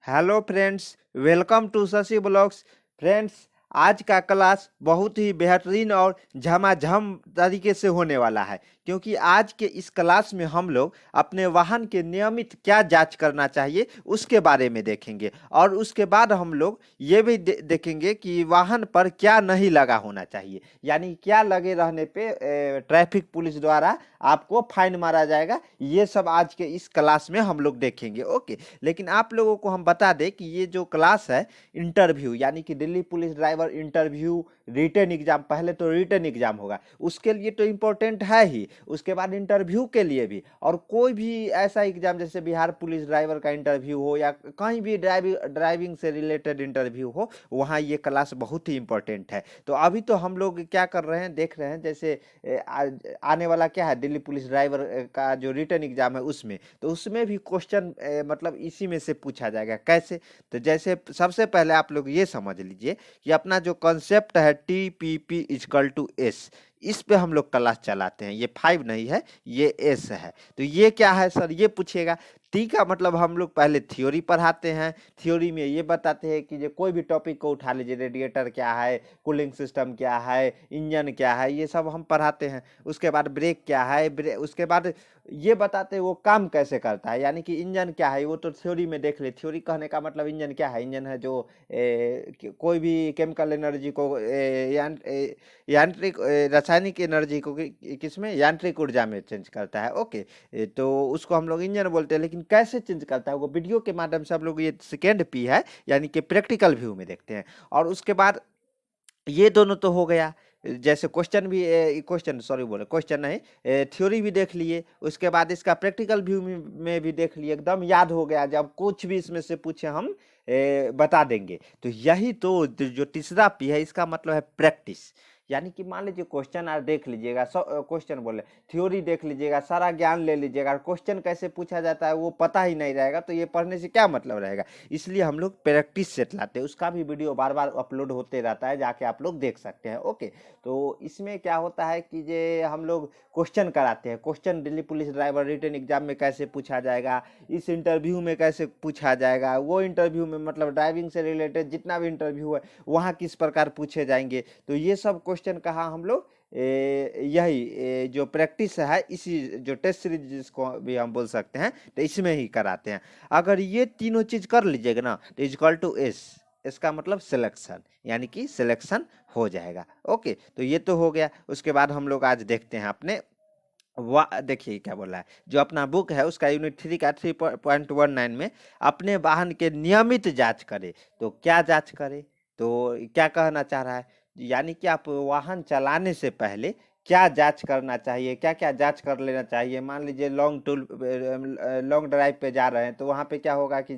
Hello friends, welcome to Shashi blogs. Friends, आज का class बहुत ही बेहतरीन और झमाझम तरीके से होने वाला है, क्योंकि आज के इस क्लास में हम लोग अपने वाहन के नियमित क्या जांच करना चाहिए उसके बारे में देखेंगे। और उसके बाद हम लोग ये भी देखेंगे कि वाहन पर क्या नहीं लगा होना चाहिए, यानी क्या लगे रहने पे ट्रैफिक पुलिस द्वारा आपको फाइन मारा जाएगा। ये सब आज के इस क्लास में हम लोग देखेंगे। ओके, लेकिन आप लोगों को हम बता दें कि ये जो क्लास है इंटरव्यू, यानी कि Delhi police driver interview written exam, पहले तो रिटन एग्जाम होगा, उसके लिए तो इम्पोर्टेंट है ही, उसके बाद इंटरव्यू के लिए भी। और कोई भी ऐसा एग्जाम जैसे बिहार पुलिस ड्राइवर का इंटरव्यू हो या कहीं भी ड्राइविंग से रिलेटेड इंटरव्यू हो, वहाँ ये क्लास बहुत ही इंपॉर्टेंट है। तो अभी तो हम लोग क्या कर रहे हैं, देख रहे हैं जैसे आने वाला क्या है दिल्ली पुलिस ड्राइवर का जो रिटन एग्जाम है उसमें, तो उसमें भी क्वेश्चन मतलब इसी में से पूछा जाएगा। कैसे? तो जैसे सबसे पहले आप लोग ये समझ लीजिए कि अपना जो कॉन्सेप्ट है TPP=S, इस पे हम लोग क्लास चलाते हैं। ये 5 नहीं है, ये S है। तो ये क्या है सर, ये पूछेगा। टी का मतलब हम लोग पहले थ्योरी पढ़ाते हैं। थ्योरी में ये बताते हैं कि जो कोई भी टॉपिक को उठा लीजिए, रेडिएटर क्या है, कूलिंग सिस्टम क्या है, इंजन क्या है, ये सब हम पढ़ाते हैं। उसके बाद ब्रेक क्या है, उसके बाद ये बताते हैं वो काम कैसे करता है, यानी कि इंजन क्या है, वो तो थ्योरी में देख ले। थ्योरी कहने का मतलब इंजन क्या है, इंजन है जो कोई भी केमिकल एनर्जी को यांत्रिक रासायनिक एनर्जी को किसमें, यांत्रिक ऊर्जा में चेंज करता है। ओके, तो उसको हम लोग इंजन बोलते हैं। लेकिन कैसे चेंज करता है वो वीडियो के माध्यम से हम लोग, ये सेकेंड पी है, यानी कि प्रैक्टिकल व्यू में देखते हैं। और उसके बाद ये दोनों तो हो गया, जैसे क्वेश्चन भी, क्वेश्चन सॉरी बोले, क्वेश्चन नहीं, थ्योरी भी देख लिए। उसके बाद इसका प्रैक्टिकल व्यू में भी देख लिए, एकदम याद हो गया। जब कुछ भी इसमें से पूछे हम बता देंगे। तो यही तो जो तीसरा पी है, इसका मतलब है प्रैक्टिस। यानी कि मान लीजिए क्वेश्चन आप देख लीजिएगा, क्वेश्चन बोले, थ्योरी देख लीजिएगा, सारा ज्ञान ले लीजिएगा, क्वेश्चन कैसे पूछा जाता है वो पता ही नहीं रहेगा, तो ये पढ़ने से क्या मतलब रहेगा। इसलिए हम लोग प्रैक्टिस सेट लाते हैं। उसका भी वीडियो बार बार अपलोड होते रहता है, जाके आप लोग देख सकते हैं। ओके, तो इसमें क्या होता है कि जे हम लोग क्वेश्चन कराते हैं। Question Delhi police driver written exam में कैसे पूछा जाएगा, इस इंटरव्यू में कैसे पूछा जाएगा, वो इंटरव्यू में मतलब ड्राइविंग से रिलेटेड जितना भी इंटरव्यू है वहाँ किस प्रकार पूछे जाएंगे। तो ये सब क्वेश्चन कहाँ हम लोग यही जो प्रैक्टिस है, इसी जो टेस्ट सीरीज जिसको भी हम बोल सकते हैं, तो इसमें ही कराते हैं। अगर ये तीनों चीज कर लीजिएगा ना, तो इक्वल टू एस, इसका मतलब सिलेक्शन, यानी कि सिलेक्शन हो जाएगा। ओके, तो ये तो हो गया। उसके बाद हम लोग आज देखते हैं अपने वाह, देखिए क्या बोला है, जो अपना बुक है उसका यूनिट 3 का 3.19 में अपने वाहन के नियमित जांच करे। तो क्या जांच करे, तो क्या कहना चाह रहा है, यानी कि आप वाहन चलाने से पहले क्या जांच करना चाहिए, क्या क्या जांच कर लेना चाहिए। मान लीजिए लॉन्ग ड्राइव पे जा रहे हैं, तो वहाँ पे क्या होगा कि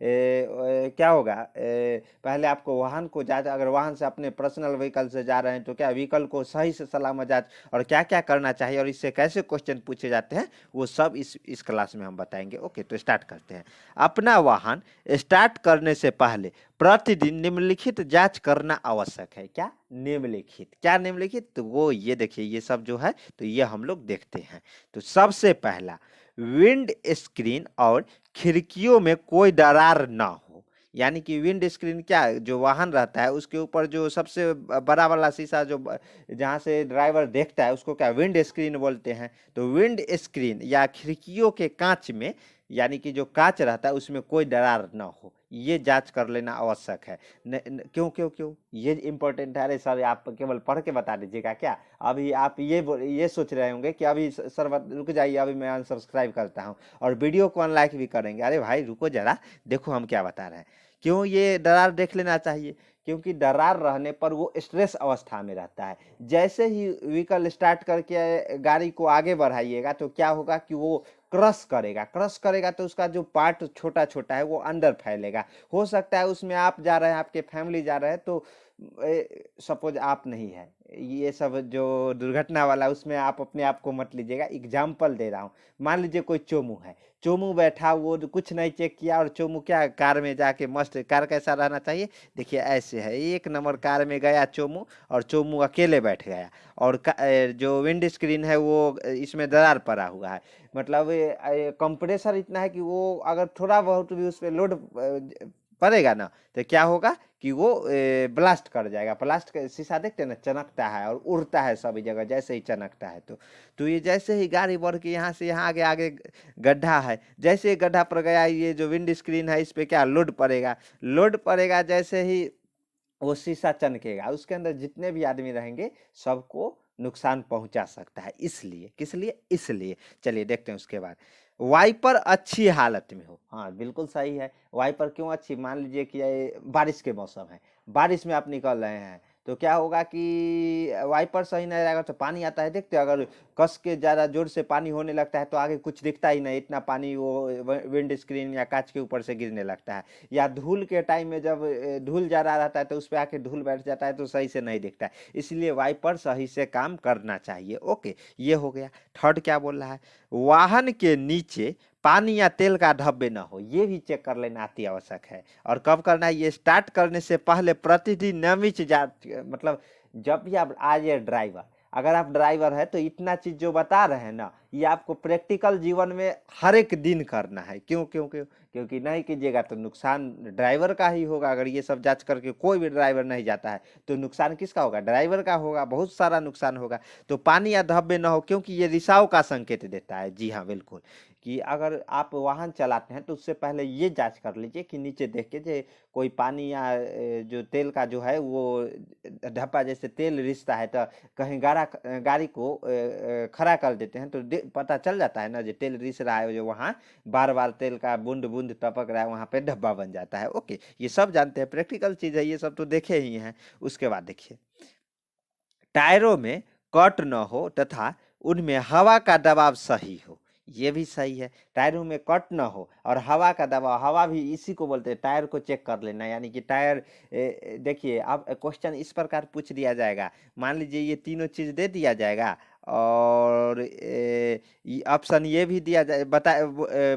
क्या होगा, पहले आपको वाहन को जांच, अगर वाहन से अपने पर्सनल व्हीकल से जा रहे हैं तो क्या व्हीकल को सही से सलामत जांच, और क्या क्या करना चाहिए और इससे कैसे क्वेश्चन पूछे जाते हैं, वो सब इस क्लास में हम बताएंगे। ओके, तो स्टार्ट करते हैं। अपना वाहन स्टार्ट करने से पहले प्रतिदिन निम्नलिखित जांच करना आवश्यक है। क्या निम्नलिखित, क्या निम्नलिखित, तो वो ये देखिए, ये सब जो है तो ये हम लोग देखते हैं। तो सबसे पहला, विंड स्क्रीन और खिड़कियों में कोई दरार ना हो। यानी कि विंड स्क्रीन क्या है, जो वाहन रहता है उसके ऊपर जो सबसे बड़ा वाला शीशा, जो जहाँ से ड्राइवर देखता है, उसको क्या विंड स्क्रीन बोलते हैं। तो विंड स्क्रीन या खिड़कियों के कांच में, यानी कि जो कांच रहता है उसमें कोई दरार ना हो, ये जांच कर लेना आवश्यक है। क्यों क्यों क्यों, ये इंपॉर्टेंट है। अरे सर, आप केवल पढ़ के बता दीजिएगा क्या? अभी आप ये सोच रहे होंगे कि अभी सर रुक जाइए, अभी मैं अनसब्सक्राइब करता हूँ और वीडियो को अनलाइक भी करेंगे। अरे भाई रुको जरा, देखो हम क्या बता रहे हैं। क्यों ये दरार देख लेना चाहिए? क्योंकि दरार रहने पर वो स्ट्रेस अवस्था में रहता है। जैसे ही व्हीकल स्टार्ट करके गाड़ी को आगे बढ़ाइएगा, तो क्या होगा कि वो क्रश करेगा। क्रश करेगा तो उसका जो पार्ट छोटा छोटा है वो अंदर फैलेगा। हो सकता है उसमें आप जा रहे हैं, आपके फैमिली जा रहे हैं, तो सपोज आप नहीं है, ये सब जो दुर्घटना वाला उसमें आप अपने आप को मत लीजिएगा, एग्जाम्पल दे रहा हूँ। मान लीजिए कोई चोमू है, चोमू बैठा, वो कुछ नहीं चेक किया और चोमू क्या कार में जाके मस्त, कार कैसा रहना चाहिए, देखिए ऐसे है, एक नंबर कार में गया चोमू, और चोमू अकेले बैठ गया, और जो विंड स्क्रीन है वो इसमें दरार पड़ा हुआ है, मतलब कंप्रेसर इतना है कि वो अगर थोड़ा बहुत भी उस पर लोड पड़ेगा ना, तो क्या होगा कि वो ब्लास्ट कर जाएगा। ब्लास्ट का शीशा देखते हैं ना, चमकता है और उड़ता है सभी जगह जैसे ही चमकता है। तो ये जैसे ही गाड़ी बढ़ के यहाँ से यहाँ आगे आगे गड्ढा है, जैसे ही गड्ढा पर गया, ये जो विंड स्क्रीन है इस पे क्या लोड पड़ेगा, लोड पड़ेगा, जैसे ही वो शीशा चमकेगा, उसके अंदर जितने भी आदमी रहेंगे सबको नुकसान पहुंचा सकता है। इसलिए, किस लिए, इसलिए। चलिए देखते हैं उसके बाद। वाइपर अच्छी हालत में हो, हाँ बिल्कुल सही है। वाइपर क्यों अच्छी, मान लीजिए कि ये बारिश के मौसम है, बारिश में आप निकल रहे हैं, तो क्या होगा कि वाइपर सही नहीं रहेगा तो पानी आता है, देखते हो अगर कस के ज़्यादा जोर से पानी होने लगता है तो आगे कुछ दिखता ही नहीं, इतना पानी वो विंड स्क्रीन या कांच के ऊपर से गिरने लगता है। या धूल के टाइम में जब धूल ज़्यादा रहता है तो उस पर आके धूल बैठ जाता है तो सही से नहीं दिखता है, इसलिए वाइपर सही से काम करना चाहिए। ओके, ये हो गया। थर्ड क्या बोल रहा है, वाहन के नीचे पानी या तेल का धब्बे ना हो, ये भी चेक कर लेना अति आवश्यक है। और कब करना है, ये स्टार्ट करने से पहले प्रतिदिन नियमित जांच, मतलब जब भी आप आज ये ड्राइवर, अगर आप ड्राइवर है तो इतना चीज जो बता रहे हैं ना, ये आपको प्रैक्टिकल जीवन में हर एक दिन करना है। क्यों क्यों क्यों, क्योंकि नहीं कीजिएगा तो नुकसान ड्राइवर का ही होगा। अगर ये सब जांच करके कोई भी ड्राइवर नहीं जाता है तो नुकसान किसका होगा, ड्राइवर का होगा, बहुत सारा नुकसान होगा। तो पानी या धब्बे ना हो, क्योंकि ये रिसाव का संकेत देता है। जी हाँ बिल्कुल, कि अगर आप वाहन चलाते हैं तो उससे पहले ये जांच कर लीजिए कि नीचे देख के जे कोई पानी या जो तेल का जो है वो धब्बा, जैसे तेल रिसता है तो कहीं गाड़ी को खड़ा कर देते हैं तो पता चल जाता है ना, जो तेल रिस रहा है, जो वहाँ बार बार तेल का बूंद बूंद टपक रहा है, वहाँ पे धब्बा बन जाता है। ओके, ये सब जानते हैं, प्रैक्टिकल चीज है, ये सब तो देखे ही हैं। उसके बाद देखिए, टायरों में कट न हो तथा उनमें हवा का दबाव सही हो, ये भी सही है। टायरों में कट न हो और हवा का दबाव, हवा भी इसी को बोलते हैं, टायर को चेक कर लेना, यानी कि टायर देखिए, अब क्वेश्चन इस प्रकार पूछ दिया जाएगा, मान लीजिए ये तीनों चीज दे दिया जाएगा, और ऑप्शन ये भी दिया जाए,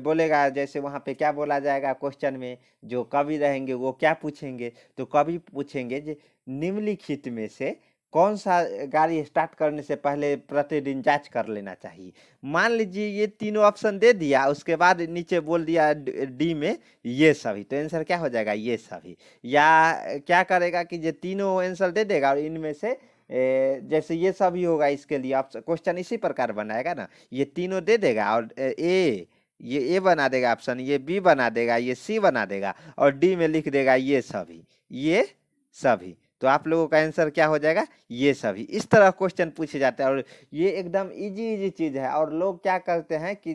बोलेगा, जैसे वहाँ पे क्या बोला जाएगा क्वेश्चन में, जो कवि रहेंगे वो क्या पूछेंगे, तो कवि पूछेंगे जे निम्नलिखित में से कौन सा गाड़ी स्टार्ट करने से पहले प्रतिदिन जांच कर लेना चाहिए। मान लीजिए ये तीनों ऑप्शन दे दिया, उसके बाद नीचे बोल दिया डी में ये सभी, तो आंसर क्या हो जाएगा, ये सभी। या क्या करेगा कि ये तीनों आंसर दे देगा और इनमें से जैसे ये सभी होगा, इसके लिए आप क्वेश्चन इसी प्रकार बनाएगा ना, ये तीनों दे देगा और ये ए बना देगा ऑप्शन, ये बी बना देगा, ये सी बना देगा, और डी में लिख देगा ये सभी, ये सभी। तो आप लोगों का आंसर क्या हो जाएगा, ये सभी। इस तरह क्वेश्चन पूछे जाते हैं और ये एकदम इजी इजी चीज है। और लोग क्या करते हैं कि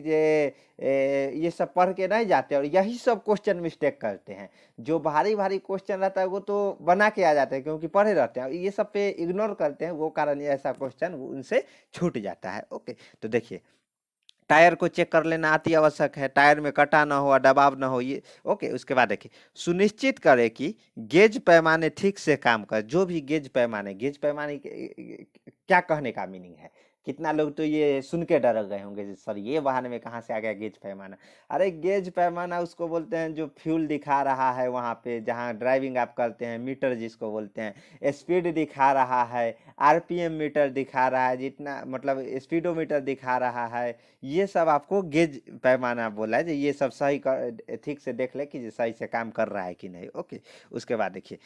ये सब पढ़ के नहीं जाते और यही सब क्वेश्चन मिस्टेक करते हैं। जो भारी भारी क्वेश्चन रहता है वो तो बना के आ जाते हैं क्योंकि पढ़े रहते हैं, ये सब पे इग्नोर करते हैं, वो कारण ऐसा क्वेश्चन उनसे छूट जाता है। ओके, तो देखिए, टायर को चेक कर लेना अति आवश्यक है, टायर में कटा ना हो, दबाव ना हो, ये ओके। उसके बाद देखिए, सुनिश्चित करें कि गेज पैमाने ठीक से काम कर। जो भी गेज पैमाने, क्या कहने का मीनिंग है, कितना लोग तो ये सुन के डर गए होंगे, सर ये वाहन में कहाँ से आ गया गेज पैमाना। अरे गेज पैमाना उसको बोलते हैं जो फ्यूल दिखा रहा है वहाँ पे जहाँ ड्राइविंग आप करते हैं, मीटर जिसको बोलते हैं, स्पीड दिखा रहा है, आरपीएम मीटर दिखा रहा है, जितना मतलब स्पीडोमीटर दिखा रहा है, ये सब आपको गेज पैमाना बोला है। जो ये सब सही ठीक से देख ले कि सही से काम कर रहा है कि नहीं। ओके, उसके बाद देखिए,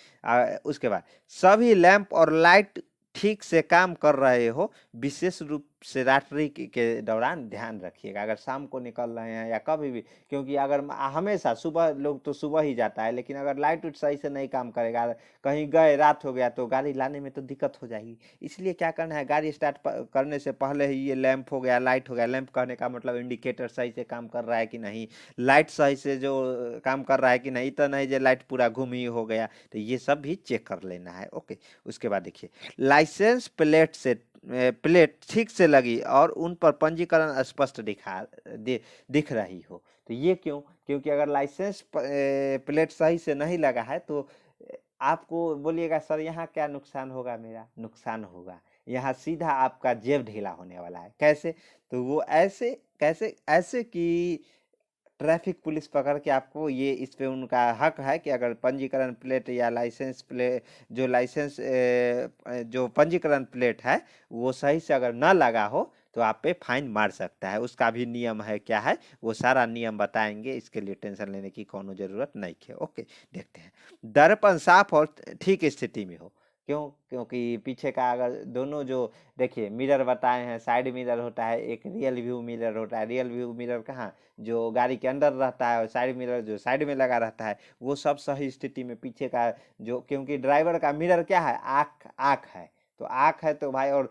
उसके बाद सभी लैंप और लाइट ठीक से काम कर रहे हो, विशेष रूप से रात्रि के दौरान ध्यान रखिएगा। अगर शाम को निकल रहे हैं या कभी भी, क्योंकि अगर हमेशा सुबह, लोग तो सुबह ही जाता है, लेकिन अगर लाइट उट सही से नहीं काम करेगा, कहीं गए रात हो गया तो गाड़ी लाने में तो दिक्कत हो जाएगी। इसलिए क्या करना है, गाड़ी स्टार्ट करने से पहले ही ये लैंप हो गया, लाइट हो गया, लैंप कहने का मतलब इंडिकेटर सही से काम कर रहा है कि नहीं, लाइट सही से जो काम कर रहा है कि नहीं, तो नहीं जो लाइट पूरा घूम ही हो गया, तो ये सब भी चेक कर लेना है। ओके, उसके बाद देखिए, लाइसेंस प्लेट से प्लेट ठीक से लगी और उन पर पंजीकरण स्पष्ट दिख रही हो, तो ये क्यों, क्योंकि अगर लाइसेंस प्लेट सही से नहीं लगा है तो आपको बोलिएगा सर यहाँ क्या नुकसान होगा, मेरा नुकसान होगा, यहाँ सीधा आपका जेब ढीला होने वाला है। कैसे? तो वो ऐसे कैसे, ऐसे कि ट्रैफिक पुलिस पकड़ के आपको, ये इस पे उनका हक है कि अगर पंजीकरण प्लेट या लाइसेंस प्लेट, जो लाइसेंस जो पंजीकरण प्लेट है वो सही से अगर ना लगा हो तो आप पे फाइन मार सकता है। उसका भी नियम है, क्या है वो सारा नियम बताएंगे, इसके लिए टेंशन लेने की कोनो जरूरत नहीं है। ओके, देखते हैं। दर्पण साफ और ठीक स्थिति में हो। क्यों? क्योंकि पीछे का अगर दोनों जो, देखिए मिरर बताए हैं, साइड मिरर होता है, एक रियल व्यू मिरर होता है। रियल व्यू मिरर कहाँ, जो गाड़ी के अंदर रहता है, और साइड मिरर जो साइड में लगा रहता है, वो सब सही स्थिति में पीछे का जो, क्योंकि ड्राइवर का मिरर क्या है, आँख, आँख है। तो आँख है तो भाई, और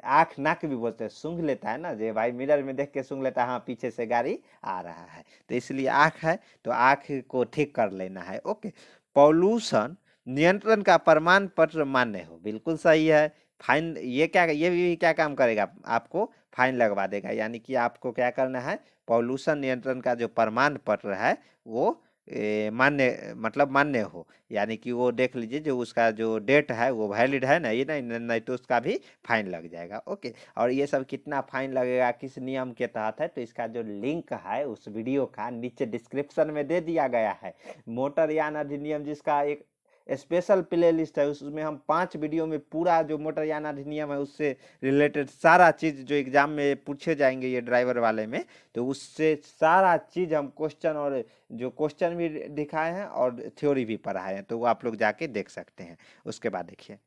आँख नाक भी बोलते हैं, सूंघ लेता है ना, जो भाई मिरर में देख के सूंघ लेता है हाँ पीछे से गाड़ी आ रहा है, तो इसलिए आँख है, तो आँख को ठीक कर लेना है। ओके। पॉल्यूशन नियंत्रण का प्रमाण पत्र मान्य हो, बिल्कुल सही है। फाइन, ये क्या, ये भी क्या काम करेगा, आपको फाइन लगवा देगा। यानी कि आपको क्या करना है, पॉल्यूशन नियंत्रण का जो प्रमाण पत्र है वो मान्य, मतलब मान्य हो। यानी कि वो देख लीजिए जो उसका जो डेट है वो वैलिड है ना, ये नहीं तो उसका भी फाइन लग जाएगा। ओके। और ये सब कितना फाइन लगेगा, किस नियम के तहत है, तो इसका जो लिंक है उस वीडियो का नीचे डिस्क्रिप्शन में दे दिया गया है। मोटरयान अधिनियम जिसका एक स्पेशल प्ले लिस्ट है, उसमें हम 5 वीडियो में पूरा जो मोटरयान अधिनियम है उससे रिलेटेड सारा चीज जो एग्जाम में पूछे जाएंगे ये ड्राइवर वाले में, तो उससे सारा चीज हम क्वेश्चन, और जो क्वेश्चन भी दिखाए हैं और थ्योरी भी पढ़ाए हैं, तो वो आप लोग जाके देख सकते हैं। उसके बाद देखिए,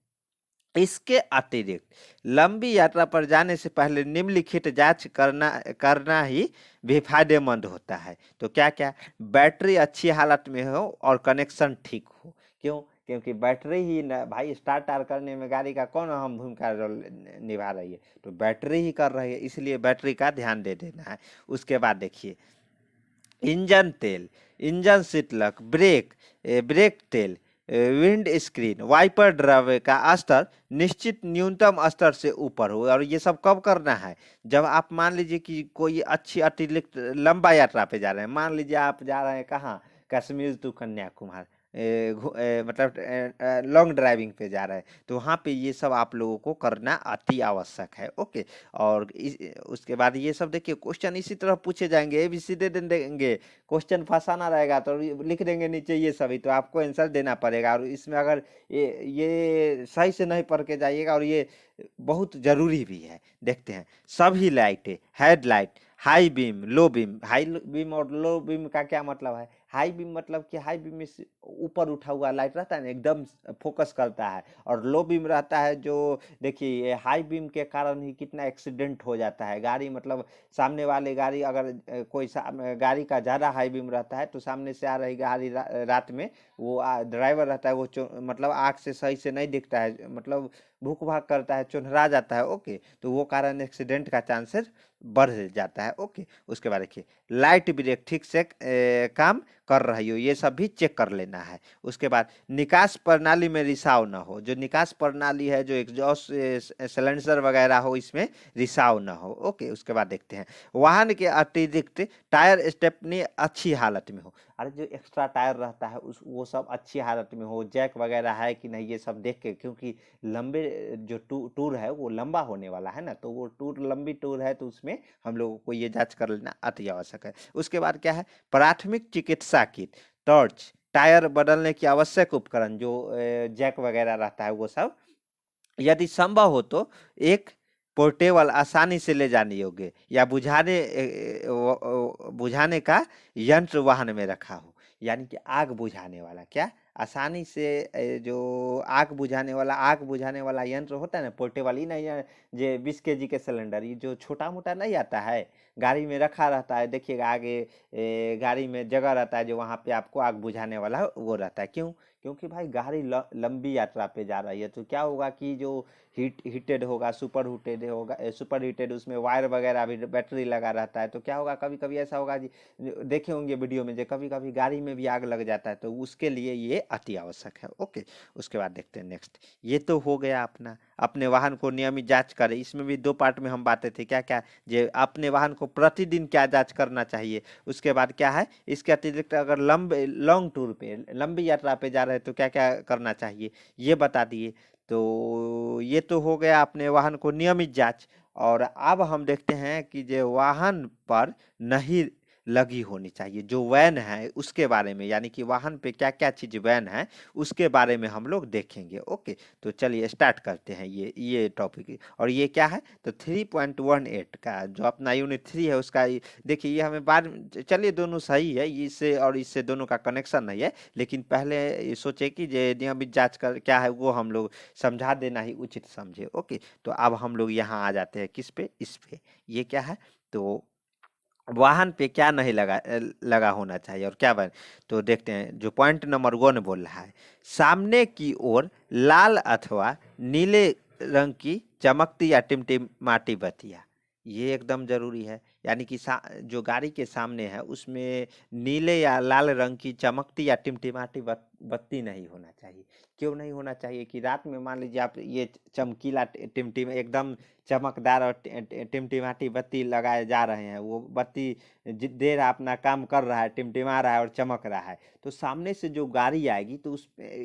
इसके अतिरिक्त लंबी यात्रा पर जाने से पहले निम्नलिखित जांच करना करना ही भी फायदेमंद होता है। तो क्या क्या, बैटरी अच्छी हालत में हो और कनेक्शन ठीक हो। क्यों? क्योंकि बैटरी ही न भाई, स्टार्ट आर करने में गाड़ी का कौन अहम भूमिका रोल निभा रही है, तो बैटरी ही कर रही है, इसलिए बैटरी का ध्यान दे देना है। उसके बाद देखिए, इंजन तेल, इंजन शीतलक, ब्रेक, ब्रेक तेल, विंड स्क्रीन, वाइपर द्रव्य का स्तर निश्चित न्यूनतम स्तर से ऊपर हो। और ये सब कब करना है, जब आप मान लीजिए कि कोई अच्छी अतिरिक्त लंबा यात्रा पे जा रहे हैं। मान लीजिए आप जा रहे हैं कहाँ, कश्मीर टू कन्याकुमारी, मतलब लॉन्ग ड्राइविंग पे जा रहे हैं, तो वहाँ पे ये सब आप लोगों को करना अति आवश्यक है। ओके। और उसके बाद ये सब देखिए, क्वेश्चन इसी तरह पूछे जाएंगे, ABC दे देंगे, क्वेश्चन फंसाना रहेगा तो लिख देंगे नीचे ये सभी, तो आपको आंसर देना पड़ेगा। और इसमें अगर ये सही से नहीं पढ़ के जाइएगा, और ये बहुत जरूरी भी है। देखते हैं, सभी लाइटें, headlight, high beam, low beam. High beam और लो बीम का क्या मतलब है, हाई बीम मतलब कि हाई बीम में से ऊपर उठा हुआ लाइट रहता है ना, एकदम फोकस करता है। और लो बीम रहता है जो, देखिए हाई बीम के कारण ही कितना एक्सीडेंट हो जाता है गाड़ी, मतलब सामने वाले गाड़ी अगर कोई गाड़ी का ज़्यादा हाई बीम रहता है, तो सामने से आ रही गाड़ी रात में, वो ड्राइवर रहता है वो मतलब आँख से सही से नहीं दिखता है, मतलब भूख भाग करता है, चुनहरा जाता है। ओके। तो वो कारण एक्सीडेंट का चांसेस बढ़ जाता है। ओके। उसके बाद देखिए, लाइट ब्रेक ठीक से काम कर रही हो, ये सब भी चेक कर लेना है। उसके बाद निकास प्रणाली में रिसाव ना हो, जो निकास प्रणाली है, जो एग्जॉस्ट सिलेंडर वगैरह हो, इसमें रिसाव ना हो। ओके। उसके बाद देखते हैं, वाहन के अतिरिक्त टायर स्टेपनी अच्छी हालत में हो। अरे जो एक्स्ट्रा टायर रहता है उस वो सब अच्छी हालत में हो, जैक वगैरह है कि नहीं, ये सब देख के, क्योंकि लंबे जो टूर है वो लंबा होने वाला है ना, तो वो टूर लंबी टूर है, तो उसमें हम लोगों को ये जांच कर लेना अति आवश्यक है। उसके बाद क्या है, प्राथमिक चिकित्सा किट, टॉर्च, टायर बदलने की आवश्यक उपकरण, जो जैक वगैरह रहता है वो सब, यदि संभव हो तो एक पोर्टेबल, आसानी से ले जाने योग्य या बुझाने का यंत्र वाहन में रखा हो। यानी कि आग बुझाने वाला, क्या आसानी से जो आग बुझाने वाला यंत्र होता है ना, पोर्टेबल ही नहीं है, जो 20 kg के सिलेंडर, ये जो छोटा मोटा नहीं आता है, गाड़ी में रखा रहता है, देखिएगा आगे गाड़ी में जगह रहता है, जो वहाँ पे आपको आग बुझाने वाला वो रहता है। क्यों? क्योंकि भाई गाड़ी लंबी यात्रा पे जा रही है, तो क्या होगा कि जो हीटेड होगा, सुपर हीटेड, उसमें वायर वगैरह भी, बैटरी लगा रहता है, तो क्या होगा, कभी कभी ऐसा होगा जी, देखे होंगे वीडियो में, जो कभी कभी गाड़ी में भी आग लग जाता है, तो उसके लिए ये अति आवश्यक है। ओके, उसके बाद देखते हैं नेक्स्ट। ये तो हो गया अपना, अपने वाहन को नियमित जांच करें। इसमें भी दो पार्ट में हम बातें थे, क्या क्या, जो अपने वाहन को प्रतिदिन क्या जांच करना चाहिए। उसके बाद क्या है, इसके अतिरिक्त अगर लंबे लॉन्ग टूर पे, लंबी यात्रा पे जा रहे हैं तो क्या क्या करना चाहिए, ये बता दिए। तो ये तो हो गया अपने वाहन को नियमित जांच। और अब हम देखते हैं कि जो वाहन पर नहीं लगी होनी चाहिए, जो वैन है उसके बारे में, यानी कि वाहन पे क्या क्या चीज वैन है उसके बारे में हम लोग देखेंगे। ओके, तो चलिए स्टार्ट करते हैं ये टॉपिक। और ये क्या है, तो 3.18 का जो अपना यूनिट 3 है उसका देखिए, ये हमें बाद चलिए दोनों सही है, इससे और इससे दोनों का कनेक्शन नहीं है, लेकिन पहले ये सोचे कि जो नियमित जांच कर क्या है वो हम लोग समझा देना ही उचित समझे। ओके, तो अब हम लोग यहाँ आ जाते हैं किस पे, इस पे। ये क्या है, तो वाहन पे क्या नहीं लगा होना चाहिए और क्या बन। तो देखते हैं जो पॉइंट नंबर 1 बोल रहा है, सामने की ओर लाल अथवा नीले रंग की चमकती या टिमटिमाती बत्तियां, ये एकदम जरूरी है। यानी कि जो गाड़ी के सामने है उसमें नीले या लाल रंग की चमकती या टिमटिमाती बत्ती नहीं होना चाहिए। क्यों नहीं होना चाहिए, कि रात में मान लीजिए आप ये चमकीला टिमटिम एकदम चमकदार और टिमटिमाती बत्ती लगाए जा रहे हैं, वो बत्ती देर अपना काम कर रहा है, टिमटिमा रहा है और चमक रहा है, तो सामने से जो गाड़ी आएगी तो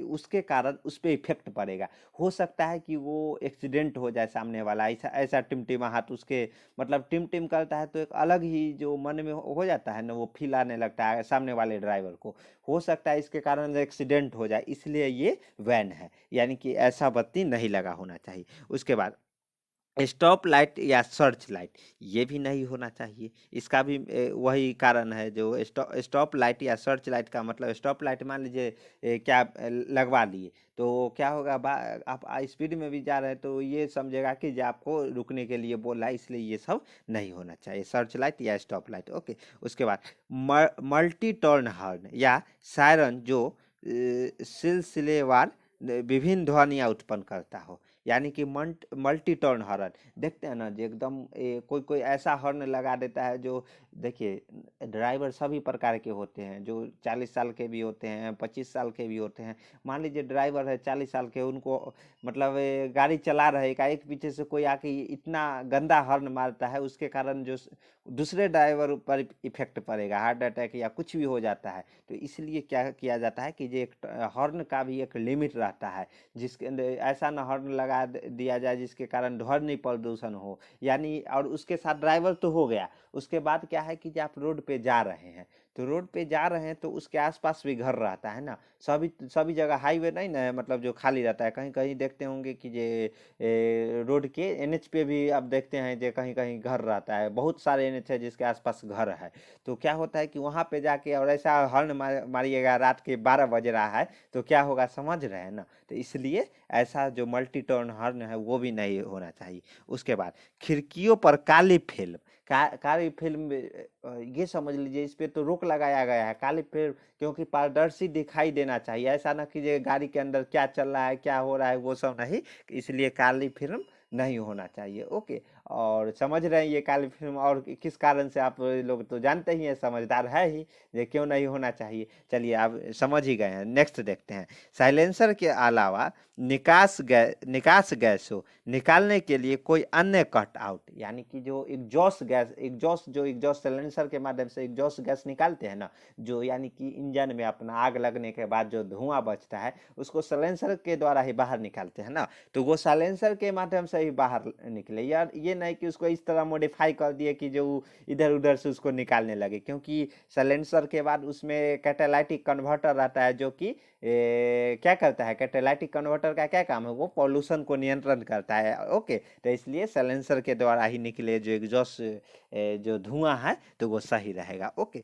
उसके कारण उस पर इफेक्ट पड़ेगा। हो सकता है कि वो एक्सीडेंट हो जाए, सामने वाला ऐसा ऐसा टिमटिमाहट उसके मतलब टिम करता है, तो एक अलग ही जो मन में हो जाता है ना, वो फील आने लगता है सामने वाले ड्राइवर को। हो सकता है इसके कारण एक्सीडेंट हो जाए, इसलिए ये वैन है, यानी कि ऐसा बत्ती नहीं लगा होना चाहिए। उसके बाद स्टॉप लाइट या सर्च लाइट, ये भी नहीं होना चाहिए। इसका भी वही कारण है, जो स्टॉप लाइट या सर्च लाइट का मतलब, स्टॉप लाइट मान लीजिए क्या लगवा लिए, तो क्या होगा, आप स्पीड में भी जा रहे हैं तो ये समझेगा कि जो आपको रुकने के लिए बोला है, इसलिए ये सब नहीं होना चाहिए, सर्च लाइट या स्टॉप लाइट। ओके, उसके बाद मल्टी टर्न हॉर्न या सायरन, जो सिलसिलेवार विभिन्न ध्वनियाँ उत्पन्न करता हो, यानी कि मल्टी टर्न हॉर्न। देखते हैं ना जो एकदम कोई कोई ऐसा हॉर्न लगा देता है, जो देखिए ड्राइवर सभी प्रकार के होते हैं, जो 40 साल के भी होते हैं, 25 साल के भी होते हैं। मान लीजिए ड्राइवर है 40 साल के, उनको मतलब गाड़ी चला रहे का एक पीछे से कोई आके इतना गंदा हॉर्न मारता है, उसके कारण जो दूसरे ड्राइवर पर इफेक्ट पड़ेगा, हार्ट अटैक या कुछ भी हो जाता है। तो इसलिए क्या किया जाता है कि जो एक हॉर्न का भी एक लिमिट रहता है, जिसके अंदर ऐसा ना हॉर्न लगा दिया जाए जिसके कारण ध्वनि प्रदूषण हो, यानी। और उसके साथ ड्राइवर तो हो गया, उसके बाद क्या है कि जब आप रोड पे जा रहे हैं, तो रोड पे जा रहे हैं तो उसके आसपास भी घर रहता है ना, सभी सभी जगह हाईवे नहीं ना है, मतलब जो खाली रहता है, कहीं कहीं देखते होंगे कि जे रोड के एनएच पे भी आप देखते हैं जो कहीं कहीं घर रहता है, बहुत सारे एनएच है जिसके आसपास घर है। तो क्या होता है कि वहाँ पे जाके और ऐसा हॉर्न मारिएगा, रात के 12 बज रहा है, तो क्या होगा समझ रहे हैं ना। तो इसलिए ऐसा जो मल्टी टर्न हॉर्न है वो भी नहीं होना चाहिए। उसके बाद खिड़कियों पर काली फिल्म, काली फिल्म ये समझ लीजिए, इस पे तो रोक लगाया गया है, काली फिल्म, क्योंकि पारदर्शी दिखाई देना चाहिए, ऐसा ना कि ये गाड़ी के अंदर क्या चल रहा है क्या हो रहा है वो सब नहीं, इसलिए काली फिल्म नहीं होना चाहिए। ओके, और समझ रहे हैं ये काली फिल्म और किस कारण से, आप लोग तो जानते ही हैं, समझदार है ही, ये क्यों नहीं होना चाहिए। चलिए आप समझ ही गए हैं, नेक्स्ट देखते हैं। साइलेंसर के अलावा निकास गैस हो निकालने के लिए कोई अन्य कट आउट, यानी कि जो एग्जॉस्ट साइलेंसर के माध्यम से एग्जॉस्ट गैस निकालते हैं ना, जो यानी कि इंजन में अपना आग लगने के बाद जो धुआं बचता है, उसको साइलेंसर के द्वारा ही बाहर निकालते हैं ना, तो वो साइलेंसर के माध्यम से ही बाहर निकले, यार ये नहीं कि उसको इस तरह मॉडिफाई कर दिए कि जो इधर उधर से उसको निकालने लगे, क्योंकि साइलेंसर के बाद उसमें कैटालाइटिक कन्वर्टर रहता है, जो कि क्या करता है, कैटालाइटिक कन्वर्टर का क्या काम है, वो पॉल्यूशन को नियंत्रण करता है। ओके, तो इसलिए साइलेंसर के द्वारा ही निकले जो एग्जॉस्ट जो धुआं है तो वो सही रहेगा। ओके,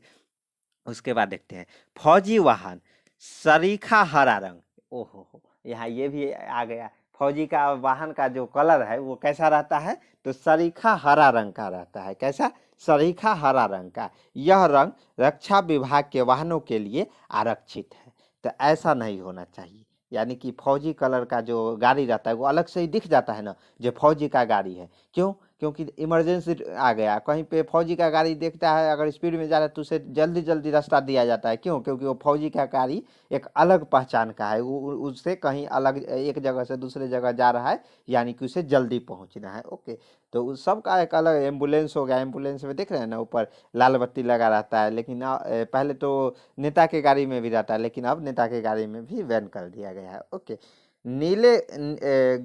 उसके बाद देखते हैं फौजी वाहन सरीखा हरा रंग। ओहो हो, यहाँ ये भी आ गया, फौजी का वाहन का जो कलर है वो कैसा रहता है, तो सरीखा हरा रंग का रहता है। कैसा, सरीखा हरा रंग का। यह रंग रक्षा विभाग के वाहनों के लिए आरक्षित है, तो ऐसा नहीं होना चाहिए। यानी कि फौजी कलर का जो गाड़ी रहता है वो अलग से ही दिख जाता है ना, जो फौजी का गाड़ी है, क्यों, क्योंकि इमरजेंसी आ गया, कहीं पे फौजी का गाड़ी देखता है अगर स्पीड में जा रहा है तो उसे जल्दी जल्दी रास्ता दिया जाता है। क्यों? क्योंकि वो फौजी का गाड़ी एक अलग पहचान का है, उससे कहीं अलग एक जगह से दूसरे जगह जा रहा है, यानी कि उसे जल्दी पहुंचना है। ओके, तो उस सब का एक अलग एम्बुलेंस हो गया। एम्बुलेंस में देख रहे हैं ना ऊपर लाल बत्ती लगा रहता है, लेकिन पहले तो नेता के गाड़ी में भी रहता है, लेकिन अब नेता के गाड़ी में भी बैन कर दिया गया है। ओके,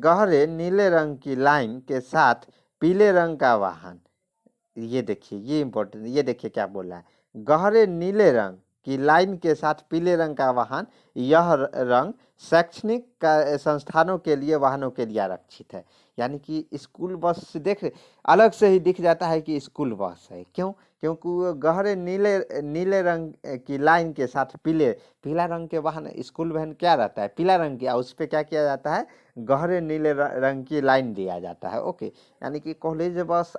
गहरे नीले रंग की लाइन के साथ पीले रंग का वाहन। ये देखिए, ये इंपॉर्टेंट, ये देखिए क्या बोल रहा है, गहरे नीले रंग की लाइन के साथ पीले रंग का वाहन, यह रंग शैक्षणिक संस्थानों के लिए वाहनों के लिए आरक्षित है। यानी कि स्कूल बस से देख अलग से ही दिख जाता है कि स्कूल बस है। क्यों? क्योंकि वो गहरे नीले नीले रंग की लाइन के साथ पीला रंग के वाहन, स्कूल वैन क्या रहता है? पीला रंग की, उस पर क्या किया जाता है? गहरे नीले रंग की लाइन दिया जाता है। ओके, यानी कि कॉलेज बस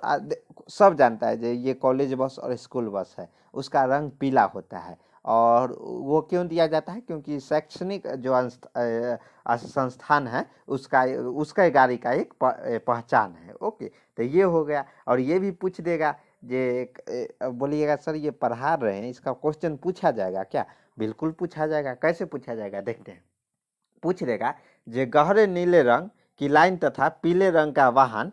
सब जानता है जो ये कॉलेज बस और स्कूल बस है, उसका रंग पीला होता है। और वो क्यों दिया जाता है? क्योंकि शैक्षणिक जो संस्थान है उसका उसका गाड़ी का एक पहचान है। ओके, तो ये हो गया। और ये भी पूछ देगा, जे बोलिएगा सर ये पढ़ा रहे हैं, इसका क्वेश्चन पूछा जाएगा क्या? बिल्कुल पूछा जाएगा। कैसे पूछा जाएगा देखते हैं। पूछ देगा जे गहरे नीले रंग की लाइन तथा पीले रंग का वाहन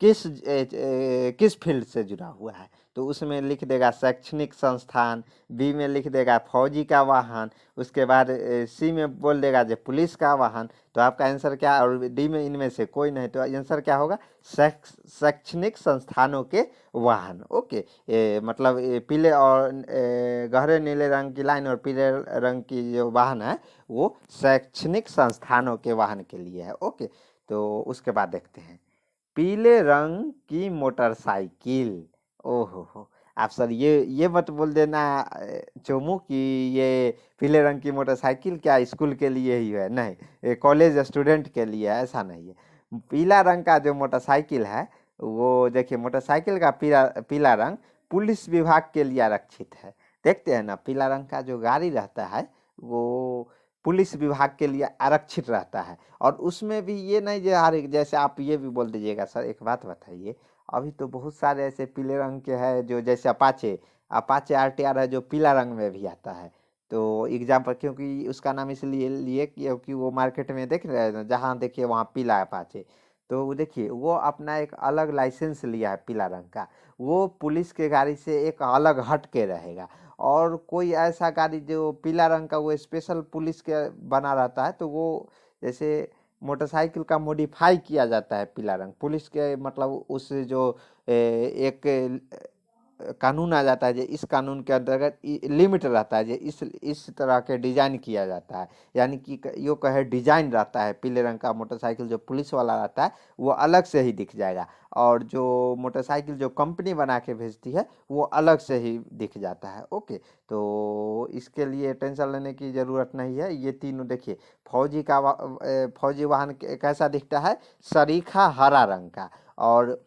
किस फील्ड से जुड़ा हुआ है? तो उसमें लिख देगा शैक्षणिक संस्थान, बी में लिख देगा फौजी का वाहन, उसके बाद सी में बोल देगा जो पुलिस का वाहन। तो आपका आंसर क्या? और डी में इनमें से कोई नहीं, तो आंसर क्या होगा? शैक्षणिक संस्थानों के वाहन। ओके, मतलब पीले और गहरे नीले रंग की लाइन और पीले रंग की जो वाहन है वो शैक्षणिक संस्थानों के वाहन के लिए है। ओके, तो उसके बाद देखते हैं पीले रंग की मोटरसाइकिल। ओहो हो, आप सर ये मत बोल देना चोमू कि ये पीले रंग की मोटरसाइकिल क्या स्कूल के लिए ही है? नहीं, ये कॉलेज स्टूडेंट के लिए है, ऐसा नहीं है। पीला रंग का जो मोटरसाइकिल है वो देखिए, मोटरसाइकिल का पीला पीला रंग पुलिस विभाग के लिए आरक्षित है। देखते हैं ना, पीला रंग का जो गाड़ी रहता है वो पुलिस विभाग के लिए आरक्षित रहता है। और उसमें भी ये नहीं जो हर एक, जैसे आप ये भी बोल दीजिएगा सर एक बात बताइए, अभी तो बहुत सारे ऐसे पीले रंग के हैं जो जैसे अपाचे अपाचे आरटीआर है जो पीला रंग में भी आता है। तो एग्जाम्पल, क्योंकि उसका नाम इसलिए लिए क्योंकि वो मार्केट में देख रहे हैं ना, जहाँ देखिए वहाँ पीला अपाचे। तो वो देखिए वो अपना एक अलग लाइसेंस लिया है पीला रंग का, वो पुलिस के गाड़ी से एक अलग हट के रहेगा। और कोई ऐसा गाड़ी जो पीला रंग का वो स्पेशल पुलिस के बना रहता है, तो वो जैसे मोटरसाइकिल का मॉडिफाई किया जाता है पीला रंग पुलिस के, मतलब उस जो एक कानून आ जाता है, जो इस कानून के अंतर्गत लिमिट रहता है, जो इस तरह के डिजाइन किया जाता है। यानी कि यो कहे डिजाइन रहता है पीले रंग का मोटरसाइकिल जो पुलिस वाला रहता है वो अलग से ही दिख जाएगा, और जो मोटरसाइकिल जो कंपनी बना के भेजती है वो अलग से ही दिख जाता है। ओके, तो इसके लिए टेंशन लेने की ज़रूरत नहीं है। ये तीनों देखिए, फौजी वाहन कैसा दिखता है? सरीखा हरा रंग का, और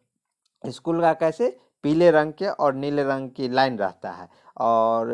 स्कूल का कैसे? पीले रंग के और नीले रंग की लाइन रहता है। और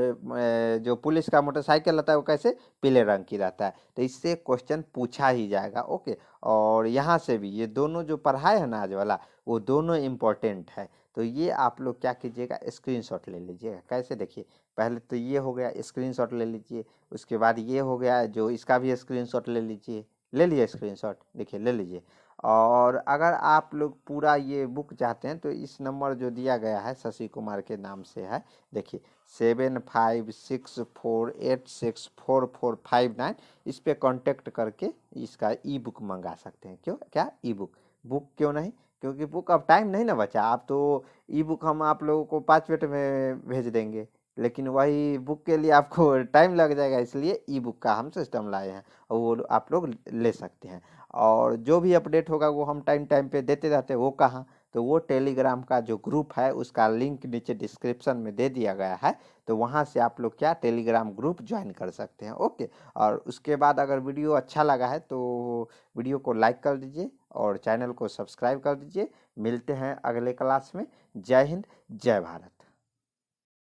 जो पुलिस का मोटरसाइकिल रहता है वो कैसे? पीले रंग की रहता है। तो इससे क्वेश्चन पूछा ही जाएगा। ओके, और यहाँ से भी ये दोनों जो पढ़ाए है ना आज वाला, वो दोनों इम्पोर्टेंट है। तो ये आप लोग क्या कीजिएगा, स्क्रीनशॉट ले लीजिएगा। कैसे? देखिए, पहले तो ये हो गया, स्क्रीनशॉट ले लीजिए। उसके बाद ये हो गया जो इसका भी स्क्रीनशॉट ले लीजिए। ले लिए स्क्रीनशॉट? देखिए ले लीजिए। और अगर आप लोग पूरा ये बुक चाहते हैं तो इस नंबर जो दिया गया है शशि कुमार के नाम से है, देखिए 7564864459, इस पे कांटेक्ट करके इसका ई बुक मंगा सकते हैं। क्यों? क्या ई बुक? बुक क्यों नहीं? क्योंकि बुक अब टाइम नहीं ना बचा। आप तो ई बुक हम आप लोगों को 5 मिनट में भेज देंगे, लेकिन वही बुक के लिए आपको टाइम लग जाएगा, इसलिए ई बुक का हम सिस्टम लाए हैं और वो आप लोग ले सकते हैं। और जो भी अपडेट होगा वो हम टाइम टाइम पे देते रहते हैं। वो कहाँ? तो वो टेलीग्राम का जो ग्रुप है उसका लिंक नीचे डिस्क्रिप्शन में दे दिया गया है, तो वहाँ से आप लोग क्या टेलीग्राम ग्रुप ज्वाइन कर सकते हैं। ओके, और उसके बाद अगर वीडियो अच्छा लगा है तो वीडियो को लाइक कर दीजिए और चैनल को सब्सक्राइब कर दीजिए। मिलते हैं अगले क्लास में। जय हिंद, जय भारत।